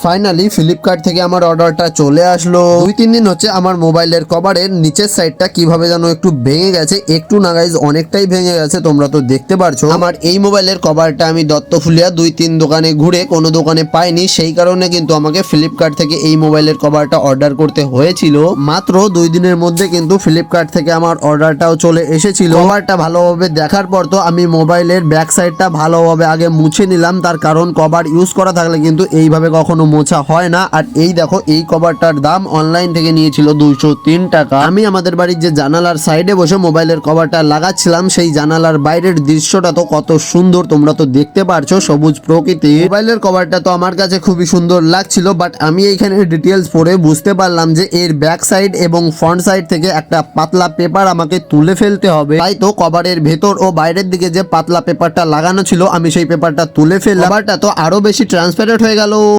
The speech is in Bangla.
ফাইনালি ফ্লিপকার্ট থেকে আমার অর্ডারটা চলে আসলো। 2-3 দিন হচ্ছে আমার মোবাইলের কভারের নিচের সাইডটা কিভাবে যেন একটু ভেঙে গেছে, একটু না গাইজ অনেকটাই ভেঙে গেছে, তোমরা তো দেখতে পারছো। আমার এই মোবাইলের কভারটা আমি দত্তফুলিয়া 2-3 দোকানে ঘুরে কোনো দোকানে পাইনি, সেই কারণে কিন্তু আমাকে ফ্লিপকার্ট থেকে এই মোবাইলের কভারটা অর্ডার করতে হয়েছিল। মাত্র 2 দিনের মধ্যে কিন্তু ফ্লিপকার্ট থেকে আমার অর্ডারটাও চলে এসেছিল। কভারটা ভালোভাবে দেখার পর তো আমি মোবাইলের ব্যাক সাইডটা ভালোভাবে আগে মুছে নিলাম, তার কারণ কভার ইউজ করা থাকলে কিন্তু এইভাবে কখনো মোছা হয় না। আর এই দেখো, এই কভারটার দাম অনলাইন থেকে নিয়েছিল 203 টাকা। আমি আমাদের বাড়ির যে জানালার সাইডে বসে মোবাইলের কভারটা লাগাচ্ছিলাম, সেই জানালার বাইরের দৃশ্যটা তো কত সুন্দর, তোমরা তো দেখতে পারছো, সবুজ প্রকৃতি। মোবাইলের কভারটা তো আমার কাছে খুবই সুন্দর লাগছিল, বাট আমি এইখানে ডিটেলস পড়ে বুঝতে পারলাম যে এর ব্যাক সাইড এবং ফ্রন্ট সাইড থেকে একটা পাতলা পেপার আমাকে তুলে ফেলতে হবে। তাই তো কভারের ভেতর ও বাইরের দিকে যে পাতলা পেপারটা লাগানো ছিল, আমি সেই পেপারটা তুলে ফেললাম। কভারটা তো আরো বেশি ট্রান্সপারেন্ট হয়ে গেল।